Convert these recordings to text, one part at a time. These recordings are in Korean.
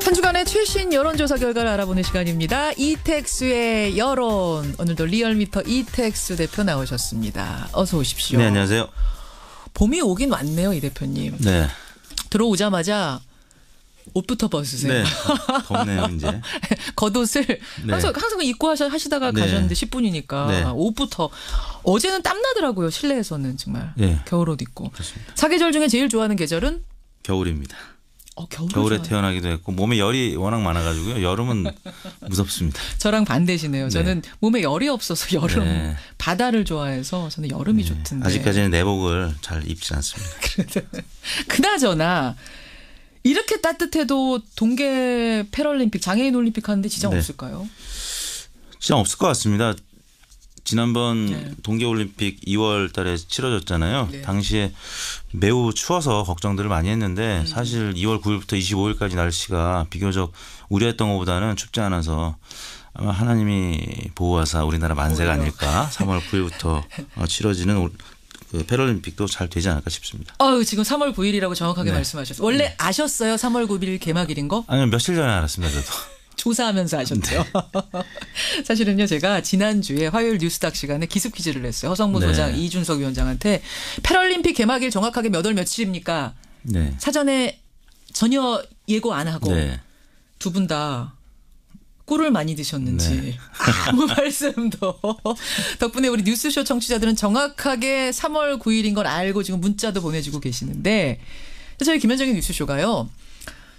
한 주간의 최신 여론조사 결과를 알아보는 시간입니다. 이택수의 여론. 오늘도 리얼미터 이택수 대표 나오셨습니다. 어서 오십시오. 네, 안녕하세요. 봄이 오긴 왔네요, 이 대표님. 네. 들어오자마자 옷부터 벗으세요. 네. 덥네요, 이제. 겉옷을 네. 항상 입고 하시다가 네. 가셨는데 10분이니까 네. 옷부터. 어제는 땀나더라고요, 실내에서는 정말. 네. 겨울옷 입고. 그렇습니다. 사계절 중에 제일 좋아하는 계절은? 겨울입니다. 겨울에 겨울에 태어나기도 했고 몸에 열이 워낙 많아가지고요. 여름은 무섭습니다. 저랑 반대시네요. 저는 몸에 열이 없어서 여름, 네. 바다를 좋아해서 저는 여름이 좋던데. 아직까지는 내복을 잘 입지 않습니다. 그나저나 이렇게 따뜻해도 동계 패럴림픽, 장애인 올림픽 하는데 지장 네. 없을까요? 지장 없을 것 같습니다. 지난번 동계올림픽 2월 달에 치러졌잖아요. 네. 당시에 매우 추워서 걱정들을 많이 했는데 사실 2월 9일부터 25일까지 날씨가 비교적 우려했던 것보다는 춥지 않아서 아마 하나님이 보호하사 우리나라 만세가 아닐까. 3월 9일부터 치러지는 그 패럴림픽도 잘 되지 않을까 싶습니다. 지금 3월 9일이라고 정확하게 말씀하셨어요. 원래 아셨어요? 3월 9일 개막일인 거? 아니요, 며칠 전에 알았습니다, 저도. 조사하면서 하셨죠. 사실은요, 제가 지난주에 화요일 뉴스닥 시간에 기습 퀴즈를 했어요. 허성무 소장, 이준석 위원장한테 패럴림픽 개막일 정확하게 몇 월 며칠입니까? 네. 사전에 전혀 예고 안 하고 두 분 다 꿀을 많이 드셨는지 아무 말씀도. 덕분에 우리 뉴스쇼 청취자들은 정확하게 3월 9일인 걸 알고 지금 문자도 보내주고 계시는데, 저희 김현정의 뉴스쇼가요.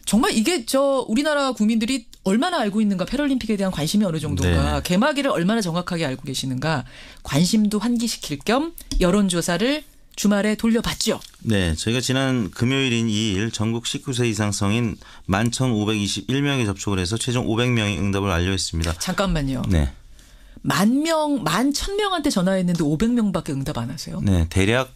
정말 이게 우리나라 국민들이 얼마나 알고 있는가, 패럴림픽에 대한 관심이 어느 정도인가, 개막일을 얼마나 정확하게 알고 계시는가, 관심도 환기시킬 겸 여론조사를 주말에 돌려봤죠. 네, 저희가 지난 금요일인 2일 전국 19세 이상 성인 11,521명이 접촉을 해서 최종 500명이 응답을 완료했습니다. 잠깐만요. 네. 11,000명한테 전화했는데 500명밖에 응답 안 하세요? 네, 대략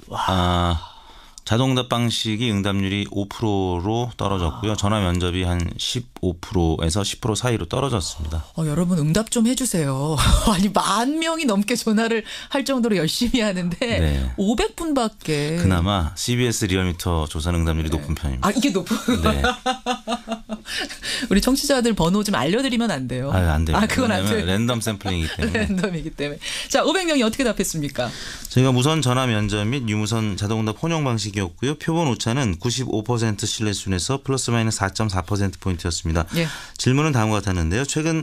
자동응답 방식이 응답률이 5%로 떨어졌고요. 전화 면접이 한 15%에서 10% 사이로 떨어졌습니다. 여러분 응답 좀 해주세요. 아니 10,000명이 넘게 전화를 할 정도로 열심히 하는데 500분밖에. 그나마 CBS 리얼미터 조사는 응답률이 높은 편입니다. 이게 높은. 네. 우리 청취자들 번호 좀 알려드리면 안 돼요? 안 돼요. 그건 안 돼요. 랜덤 샘플링이기 때문에. 랜덤이기 때문에. 자, 500명이 어떻게 답했습니까? 저희가 무선 전화 면접 및 유무선 자동응답 혼용 방식이었고요. 표본 오차는 95% 신뢰 수준에서 플러스 마이너스 4.4%포인트였습니다. 질문은 다음과 같았는데요. 최근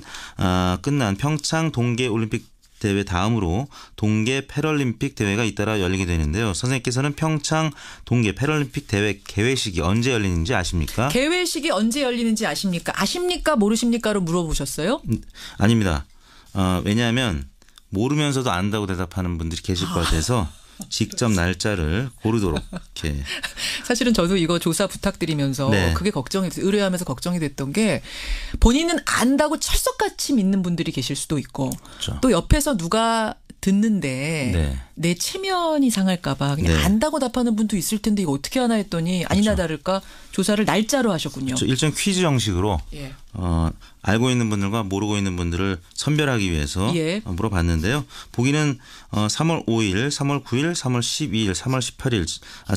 끝난 평창 동계올림픽 대회 다음으로 동계 패럴림픽 대회가 잇따라 열리게 되는데요. 선생님께서는 평창 동계 패럴림픽 대회 개회식이 언제 열리는지 아십니까? 개회식이 언제 열리는지 아십니까? 아십니까? 모르십니까?로 물어보셨어요? 아닙니다. 왜냐하면 모르면서도 안다고 대답하는 분들이 계실 것 같아서 직접 날짜를 고르도록 이렇게. 사실은 저도 이거 조사 부탁드리면서 그게 걱정이, 의뢰하면서 걱정이 됐던 게, 본인은 안다고 철석같이 믿는 분들이 계실 수도 있고, 또 옆에서 누가 듣는데 내 체면이 상할까 봐 그냥 안다고 답하는 분도 있을 텐데 이거 어떻게 하나 했더니 아니나 다를까 조사를 날짜로 하셨군요. 일종 퀴즈 형식으로 알고 있는 분들과 모르고 있는 분들을 선별하기 위해서 물어봤는데요. 보기는 3월 5일, 3월 9일, 3월 12일, 3월 18일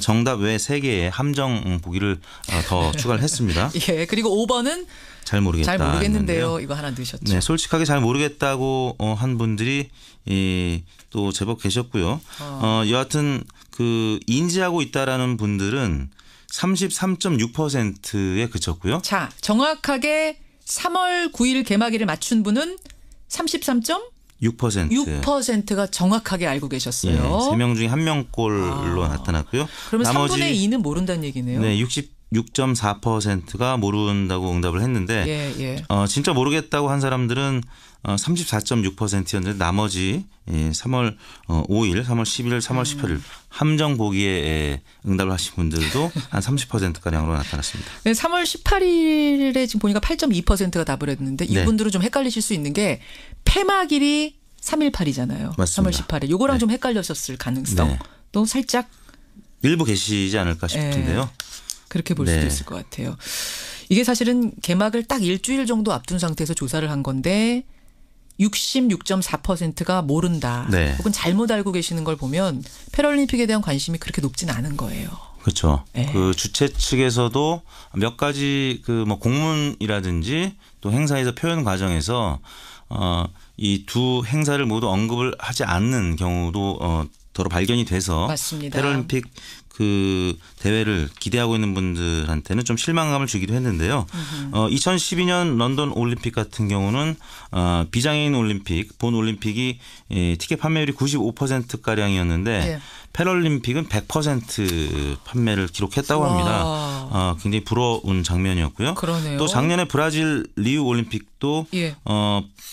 정답 외 3개의 함정 보기를 더 추가를 했습니다. 그리고 5번은 잘 모르겠는데요. 했는데요. 이거 하나 넣으셨죠. 네, 솔직하게 잘 모르겠다고 한 분들이 또 제법 계셨고요. 여하튼 인지하고 있다라는 분들은 33.6%에 그쳤고요. 자, 정확하게 3월 9일 개막일을 맞춘 분은 6%가 정확하게 알고 계셨어요. 3명 중에 1명꼴로 나타났고요. 그러면 나머지 3분의 2는 모른다는 얘기네요. 네, 66.4%가 모른다고 응답을 했는데 진짜 모르겠다고 한 사람들은 34.6%였는데 나머지 3월 5일, 3월 11일, 3월 18일 함정 보기에 응답을 하신 분들도 한 30%가량으로 나타났습니다. 네, 3월 18일에 지금 보니까 8.2%가 답을 했는데 이분들은 좀 헷갈리실 수 있는 게 폐막일이 3.18이잖아요. 맞습니다. 3월 18일. 요거랑 좀 헷갈렸었을 가능성도 살짝 일부 계시지 않을까 싶은데요. 그렇게 볼 수도 있을 것 같아요. 이게 사실은 개막을 딱 일주일 정도 앞둔 상태에서 조사를 한 건데 66.4%가 모른다. 네. 혹은 잘못 알고 계시는 걸 보면 패럴림픽에 대한 관심이 그렇게 높진 않은 거예요. 그렇죠. 그 주최 측에서도 몇 가지 그 뭐 공문이라든지 또 행사에서 표현 과정에서 이 두 행사를 모두 언급을 하지 않는 경우도 더러 발견이 돼서 맞습니다. 패럴림픽 그 대회를 기대하고 있는 분들한테는 좀 실망감을 주기도 했는데요. 2012년 런던 올림픽 같은 경우는 비장애인 올림픽, 본 올림픽이 티켓 판매율이 95%가량이었는데 예. 패럴림픽은 100% 판매를 기록했다고 합니다. 굉장히 부러운 장면이었고요. 그러네요. 또 작년에 브라질 리우 올림픽도 예.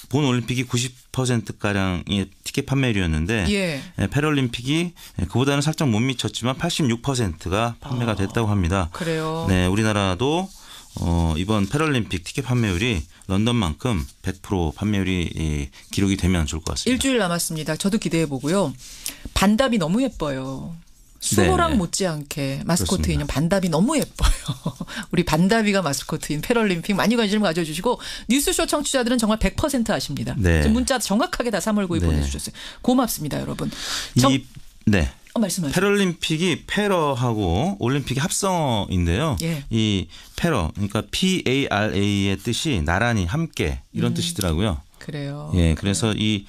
본 올림픽이 90%가량의 티켓 판매율이었는데 예. 패럴림픽이 그보다는 살짝 못 미쳤지만 86%가 판매가 됐다고 합니다. 그래요. 네, 우리나라도 이번 패럴림픽 티켓 판매율이 런던만큼 100% 판매율이 기록이 되면 좋을 것 같습니다. 일주일 남았습니다. 저도 기대해 보고요. 반답이 너무 예뻐요. 수호랑 못지않게 마스코트 그렇습니다. 인형 반답이 너무 예뻐요. 우리 반답이가 마스코트인 패럴림픽 많이 관심 가져주시고 뉴스쇼 청취자들은 정말 100% 아십니다. 네. 문자 정확하게 다 3월 9일 네. 보내주셨어요. 고맙습니다, 여러분. 네. 말씀하세요. 패럴림픽이 패러하고 올림픽이 합성어인데요. 예. 이 패러 그러니까 PARA의 뜻이 나란히 함께 이런 뜻이더라고요. 그래요. 예, 그래서 이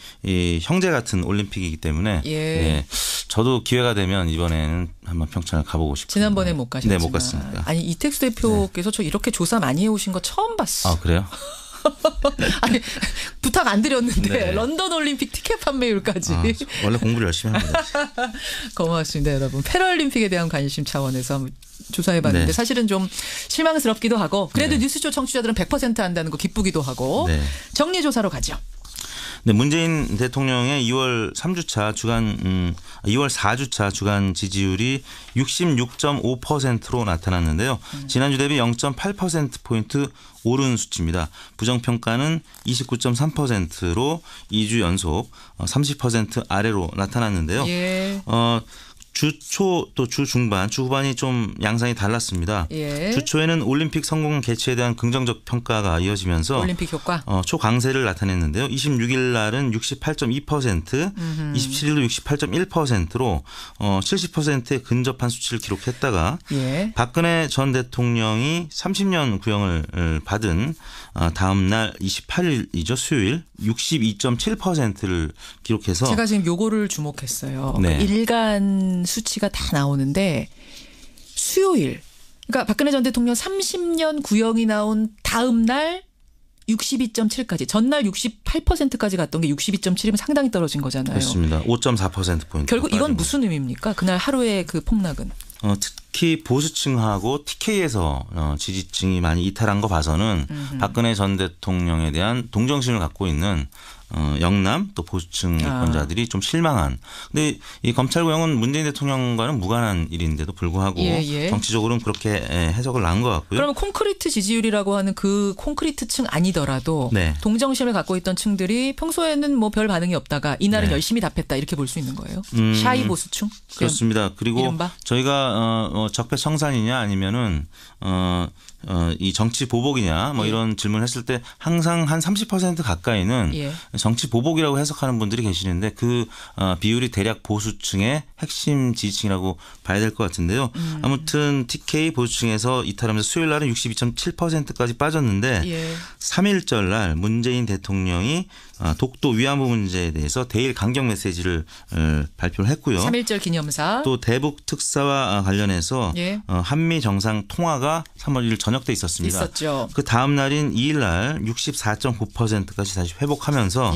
형제 같은 올림픽이기 때문에 예, 저도 기회가 되면 이번에는 한번 평창을 가보고 싶어요. 지난번에 못 가셨지만. 네, 못 갔습니다. 아니 이택수 대표께서 저 이렇게 조사 많이 해오신 거 처음 봤어요. 아, 그래요? 아니 부탁 안 드렸는데 네. 런던 올림픽 티켓 판매율까지. 원래 공부를 열심히 합니다. 고맙습니다, 여러분. 패럴림픽에 대한 관심 차원에서 한번 조사해봤는데 네. 사실은 좀 실망스럽기도 하고 그래도 네. 뉴스쇼 청취자들은 100% 한다는 거 기쁘기도 하고 네. 정리조사로 가죠. 네, 문재인 대통령의 2월 4주차 주간 지지율이 66.5%로 나타났는데요. 지난주 대비 0.8%포인트 오른 수치입니다. 부정평가는 29.3%로 2주 연속 30% 아래로 나타났는데요. 예. 주초 또 주중반, 주후반이 좀 양상이 달랐습니다. 예. 주초에는 올림픽 성공 개최에 대한 긍정적 평가가 이어지면서 올림픽 효과 초강세를 나타냈는데요. 26일 날은 68.2%, 27일도 68.1%로 70%에 근접한 수치를 기록했다가 예. 박근혜 전 대통령이 30년 구형을 받은 다음 날 28일이죠. 수요일 62.7%를 기록해서 제가 지금 요거를 주목했어요. 네. 그 일간 수치가 다 나오는데 수요일 그러니까 박근혜 전 대통령 30년 구형이 나온 다음 날 62.7까지 전날 68%까지 갔던 게 62.7이면 상당히 떨어진 거잖아요. 그렇습니다. 5.4%포인트. 결국 이건 무슨 의미입니까? 그날 하루의 그 폭락은. 특히 보수층하고 TK에서 지지층이 많이 이탈한 거 봐서는 박근혜 전 대통령에 대한 동정심을 갖고 있는 영남 또 보수층 유권자들이 좀 실망한. 근데 이 검찰 구형은 문재인 대통령과는 무관한 일인데도 불구하고 정치적으로는 그렇게 해석을 난 것 같고요. 그러면 콘크리트 지지율이라고 하는 그 콘크리트층 아니더라도 네. 동정심을 갖고 있던 층들이 평소에는 뭐 별 반응이 없다가 이날은 네. 열심히 답했다 이렇게 볼 수 있는 거예요. 샤이 보수층? 그렇습니다. 그리고 이른바? 저희가 적폐청산이냐 아니면은 이 정치 보복이냐 뭐 이런 질문을 했을 때 항상 한 30% 가까이는 정치 보복이라고 해석하는 분들이 계시는데 그 비율이 대략 보수층의 핵심 지지층이라고 봐야 될 것 같은데요. 아무튼 TK 보수층에서 이탈하면서 수요일 날은 62.7%까지 빠졌는데 3일절 날 문재인 대통령이 독도 위안부 문제에 대해서 대일 강경 메시지를 발표를 했고요. 3.1절 기념사. 또 대북 특사와 관련해서 한미 정상 통화가 3월 1일 저녁 때 있었습니다. 있었죠. 그 다음 날인 2일 날 64.9%까지 다시 회복하면서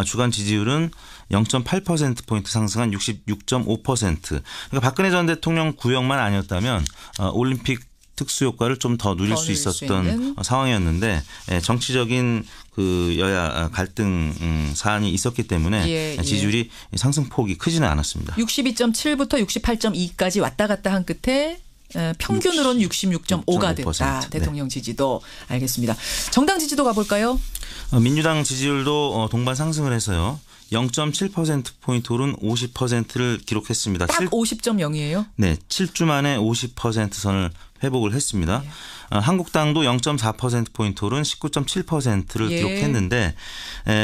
주간 지지율은 0.8%포인트 상승한 66.5%. 그러니까 박근혜 전 대통령 구형만 아니었다면 올림픽 특수효과를 좀 더 누릴 수 있었던 상황이었는데 정치적인 그 여야 갈등 사안이 있었기 때문에 지지율이 상승폭이 크지는 않았습니다. 62.7부터 68.2까지 왔다 갔다 한 끝에 평균으로는 66.5가 됐다. 대통령 지지도. 알겠습니다. 정당 지지도 가볼까요? 민주당 지지율도 동반 상승을 해서요. 0.7%포인트 오른 50%를 기록했습니다. 딱 50.0이에요? 네. 7주 만에 50% 선을 회복을 했습니다. 한국당도 0.4%포인트 오른 19.7%를 기록했는데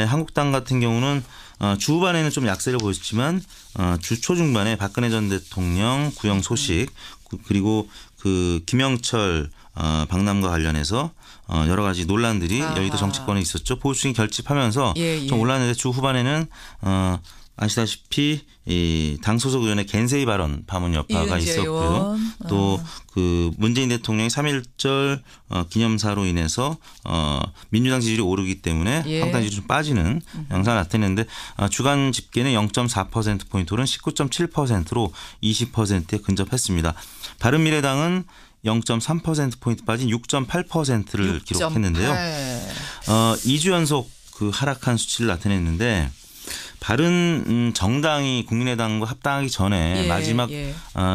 한국당 같은 경우는 주 후반에는 좀 약세를 보였지만 주 초중반에 박근혜 전 대통령 구형 소식 그리고 그 김영철 박람과 관련해서 여러 가지 논란들이 여의도 정치권에 있었죠. 보수층이 결집하면서 좀 올랐는데 주 후반에는 아시다시피 이 당 소속 의원의 겐세이 발언 파문 여파가 있었고요. 또 그 문재인 대통령의 3.1절 기념사로 인해서 민주당 지지율이 오르기 때문에 한국당 지지율이 좀 빠지는 양상을 나타냈는데 주간 집계는 0.4%포인트 오른 19.7%로 20%에 근접했습니다. 바른미래당은 0.3%포인트 빠진 6.8%를 기록했는데요. 2주 연속 그 하락한 수치를 나타냈는데 바른 정당이 국민의당과 합당하기 전에 마지막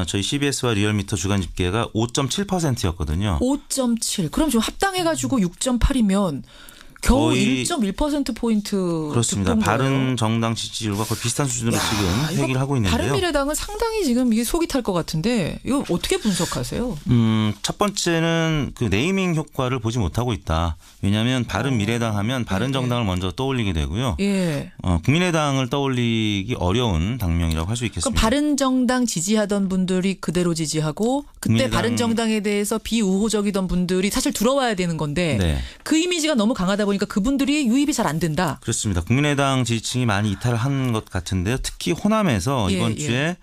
저희 CBS와 리얼미터 주간 집계가 5.7%였거든요. 5.7. 그럼 지금 합당해가지고 6.8이면 겨우 1.1%포인트 그렇습니다. 바른 정당 지지율과 거의 비슷한 수준으로 지금 얘기를 하고 있는데요. 바른미래당은 상당히 지금 이게 속이 탈 것 같은데 이거 어떻게 분석하세요? 첫 번째는 그 네이밍 효과를 보지 못하고 있다. 왜냐하면 바른미래당 하면 바른정당을 먼저 떠올리게 되고요. 국민의당을 떠올리기 어려운 당명이라고 할 수 있겠습니다. 그럼 바른정당 지지하던 분들이 그대로 지지하고 그때 바른정당에 대해서 비우호적이던 분들이 사실 들어와야 되는 건데 그 이미지가 너무 강하다 보니까 그분들이 유입이 잘 안 된다. 그렇습니다. 국민의당 지지층이 많이 이탈한 것 같은데요. 특히 호남에서 이번 주에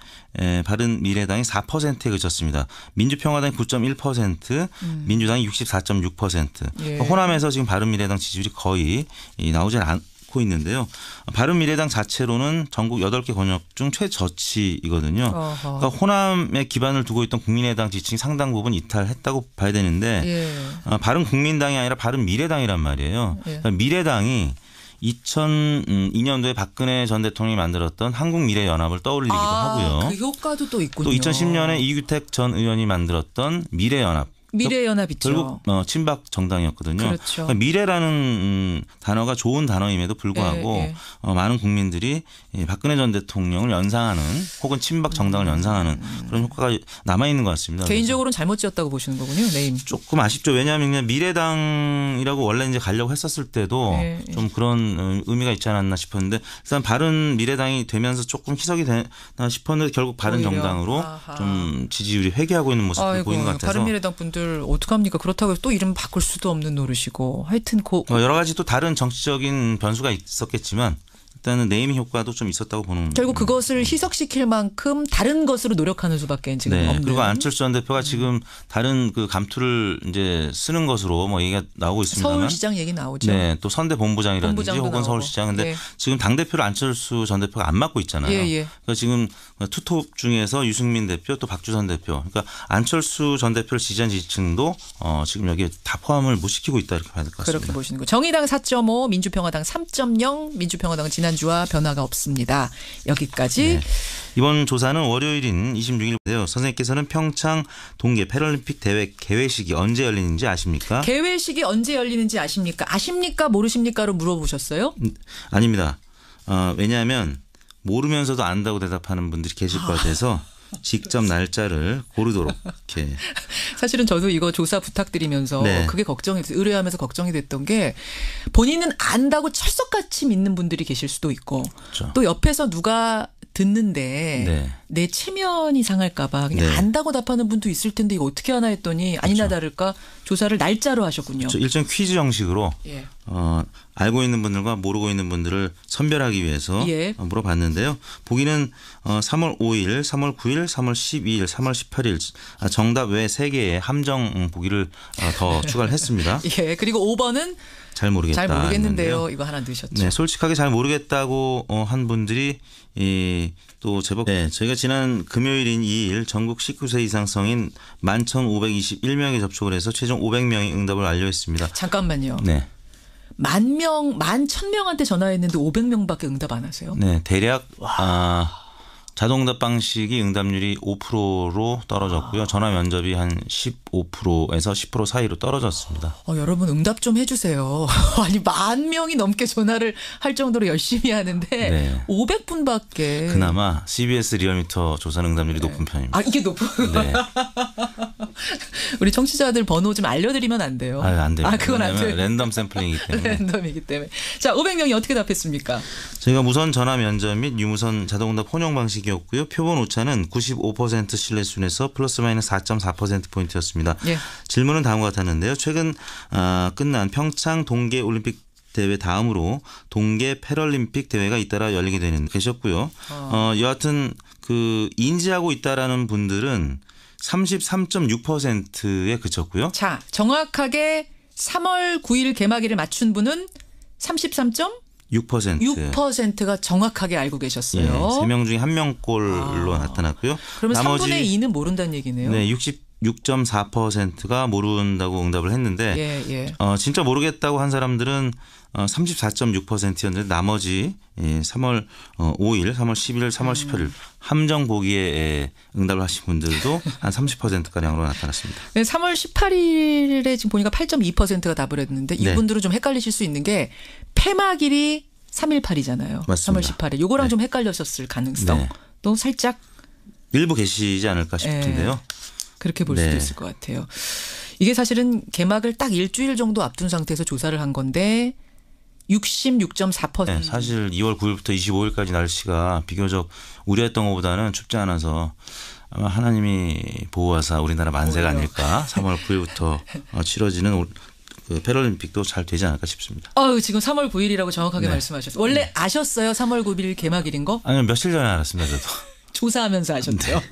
바른미래당이 4%에 그쳤습니다. 민주평화당이 9.1%, 민주당이 64.6%. 호남에서 지금 바른미래당 지지율이 거의 나오지 않고 있는데요. 바른미래당 자체로는 전국 8개 권역 중 최저치이거든요. 그러니까 호남에 기반을 두고 있던 국민의당 지지층이 상당 부분 이탈했다고 봐야 되는데 바른국민당이 아니라 바른미래당이란 말이에요. 그러니까 미래당이 2002년도에 박근혜 전 대통령이 만들었던 한국미래연합을 떠올리기도 하고요. 그 효과도 또 있군요. 또 2010년에 이규택 전 의원이 만들었던 미래연합. 미래연합 있죠. 결국 친박 정당이었거든요. 그렇죠. 그러니까 미래라는 단어가 좋은 단어임에도 불구하고 많은 국민들이 박근혜 전 대통령을 연상하는 혹은 친박 정당을 연상하는 그런 효과가 남아있는 것 같습니다. 개인적으로는 잘못 지었다고 보시는 거군요. 네임. 조금 아쉽죠. 왜냐하면 그냥 미래당이라고 원래 이제 가려고 했었을 때도 좀 그런 의미가 있지 않았나 싶었는데 일단 바른 미래당이 되면서 조금 희석이 되나 싶었는데 결국 바른 정당으로 좀 지지율이 회귀하고 있는 모습을 보이는 것 같아서. 바른 미래당 분들 어떡합니까? 그렇다고 해서 또 이름 바꿀 수도 없는 노릇이고 하여튼 여러 가지 또 다른 정치적인 변수가 있었겠지만 일단은 네이밍 효과도 좀 있었다고 보는. 결국 그것을 희석시킬 만큼 다른 것으로 노력하는 수밖에 지금 없는. 그리고 안철수 전 대표가 지금 다른 그 감투를 이제 쓰는 것으로 뭐 얘기가 나오고 있습니다만. 서울시장 얘기 나오죠. 또 선대본부장이라든지 혹은 나오고. 서울시장. 근데 지금 당 대표를 안철수 전 대표가 안 맡고 있잖아요. 그러니까 지금 투톱 중에서 유승민 대표 또 박주선 대표. 그러니까 안철수 전 대표를 지지한 지지층도 지금 여기에 다 포함을 못 시키고 있다 이렇게 봐야 될 것 같습니다. 그렇게 보시는 거. 정의당 4.5, 민주평화당 3.0, 민주평화당은 지난주와 변화가 없습니다. 여기까지. 이번 조사는 월요일인 26일인데요. 선생님께서는 평창 동계 패럴림픽 대회 개회식이 언제 열리는지 아십니까? 개회식이 언제 열리는지 아십니까? 아십니까? 모르십니까?로 물어보셨어요? 아닙니다. 왜냐하면 모르면서도 안다고 대답하는 분들이 계실 것 같아서 직접 날짜를 고르도록 이렇게. 사실은 저도 이거 조사 부탁드리면서 그게 걱정이 됐어요. 의뢰하면서 걱정이 됐던 게 본인은 안다고 철석같이 믿는 분들이 계실 수도 있고 또 옆에서 누가 듣는데 내 체면이 상할까 봐 그냥 안다고 답하는 분도 있을 텐데 이거 어떻게 하나 했더니 아니나 다를까 조사를 날짜로 하셨군요. 일종 퀴즈 형식으로 알고 있는 분들과 모르고 있는 분들을 선별하기 위해서 물어봤는데요. 보기는 3월 5일, 3월 9일, 3월 12일, 3월 18일 정답 외 3개의 함정 보기를 더 추가를 했습니다. 그리고 5번은 잘 모르겠다. 잘 모르겠는데요. 이거 하나 넣으셨죠. 네, 솔직하게 잘 모르겠다고 한 분들이 또 제법. 저희가 지난 금요일인 2일 전국 19세 이상 성인 11,521명이 접촉을 해서 최종 500명이 응답을 완료했습니다. 잠깐만요. 11,000명한테 전화했는데 500명밖에 응답 안 하세요? 네, 대략 자동응답 방식이 응답률이 5%로 떨어졌고요. 전화 면접이 한 15%에서 10% 사이로 떨어졌습니다. 여러분 응답 좀 해주세요. 아니 10,000명이 넘게 전화를 할 정도로 열심히 하는데 500분밖에. 그나마 CBS 리얼미터 조사 응답률이 높은 편입니다. 이게 높은. 우리 청취자들 번호 좀 알려드리면 안 돼요? 안 돼요. 그건 안 돼요. 랜덤 샘플링이기 때문에. 랜덤이기 때문에. 자, 500명이 어떻게 답했습니까? 저희가 무선 전화 면접 및 유무선 자동응답 혼용 방식이었고요. 표본 오차는 95% 신뢰 수준에서 플러스 마이너스 4.4%포인트였습니다. 예. 질문은 다음과 같았는데요. 최근 끝난 평창 동계올림픽 대회 다음으로 동계 패럴림픽 대회가 잇따라 열리게 되는 계셨고요. 여하튼 그 인지하고 있다라는 분들은 33.6%에 그쳤고요. 자, 정확하게 3월 9일 개막일을 맞춘 분은 6%가 정확하게 알고 계셨어요. 예, 3명 중에 1명꼴로 나타났고요. 그러면 나머지 3분의 2는 모른다는 얘기네요. 네, 66.4%가 모른다고 응답을 했는데 진짜 모르겠다고 한 사람들은 34.6%였는데 나머지 3월 5일, 3월 11일, 3월 18일 함정 보기에 응답을 하신 분들도 한 30%가량으로 나타났습니다. 네, 3월 18일에 지금 보니까 8.2%가 답을 했는데 이분들은 좀 헷갈리실 수 있는 게 폐막일이 3.18이잖아요. 맞습니다. 3월 18일. 요거랑 좀 헷갈렸었을 가능성도 살짝 일부 계시지 않을까 싶은데요. 그렇게 볼 수도 있을 것 같아요. 이게 사실은 개막을 딱 일주일 정도 앞둔 상태에서 조사를 한 건데 66.4%. 네, 사실 2월 9일부터 25일까지 날씨가 비교적 우려했던 것보다는 춥지 않아서 아마 하나님이 보호하사 우리나라 만세가 아닐까. 3월 9일부터 치러지는 그 패럴림픽도 잘 되지 않을까 싶습니다. 지금 3월 9일이라고 정확하게 말씀하셨어요. 원래 아셨어요? 3월 9일 개막일인 거? 아니요. 며칠 전에 알았습니다. 저도. 조사하면서 하셨죠.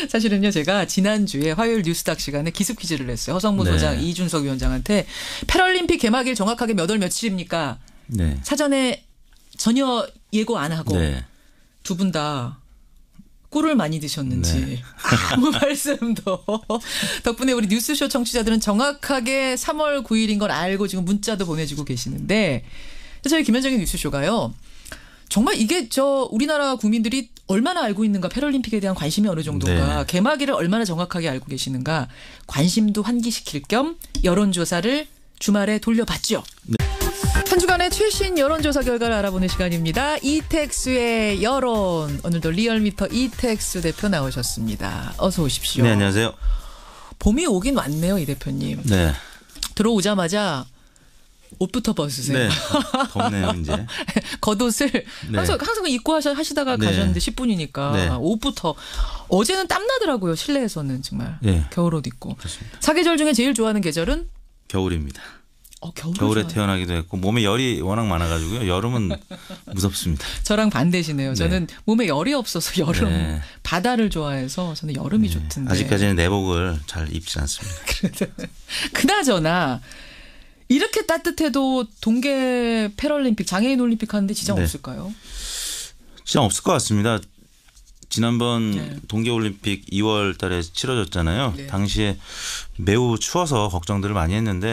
사실은요, 제가 지난주에 화요일 뉴스닥 시간에 기습 퀴즈를 냈어요. 허성무 소장, 이준석 위원장한테 패럴림픽 개막일 정확하게 몇 월 며칠입니까? 사전에 전혀 예고 안 하고 두 분 다 꿀을 많이 드셨는지 아무 말씀도. 덕분에 우리 뉴스쇼 청취자들은 정확하게 3월 9일인 걸 알고 지금 문자도 보내주고 계시는데 저희 김현정의 뉴스쇼가요. 정말 이게 우리나라 국민들이 얼마나 알고 있는가, 패럴림픽에 대한 관심이 어느 정도인가, 개막일을 얼마나 정확하게 알고 계시는가, 관심도 환기시킬 겸 여론조사를 주말에 돌려봤죠. 한 주간의 최신 여론조사 결과를 알아보는 시간입니다. 이택수의 여론. 오늘도 리얼미터 이택수 대표 나오셨습니다. 어서 오십시오. 네, 안녕하세요. 봄이 오긴 왔네요, 이 대표님. 네. 들어오자마자 옷부터 벗으세요. 네. 덥네요, 이제. 겉옷을 항상 입고 하시다가 가셨는데 10분이니까 옷부터. 어제는 땀 나더라고요, 실내에서는 정말. 겨울옷 입고. 그렇습니다. 사계절 중에 제일 좋아하는 계절은? 겨울입니다. 겨울에 태어나기도 했고 몸에 열이 워낙 많아가지고요. 여름은 무섭습니다. 저랑 반대시네요. 저는 몸에 열이 없어서 여름, 바다를 좋아해서 저는 여름이 좋던데. 아직까지는 내복을 잘 입지 않습니다. 그나저나 이렇게 따뜻해도 동계 패럴림픽, 장애인 올림픽 하는데 지장 없을까요? 지장 없을 것 같습니다. 지난번 동계올림픽 2월 달에 치러졌잖아요. 당시에 매우 추워서 걱정들을 많이 했는데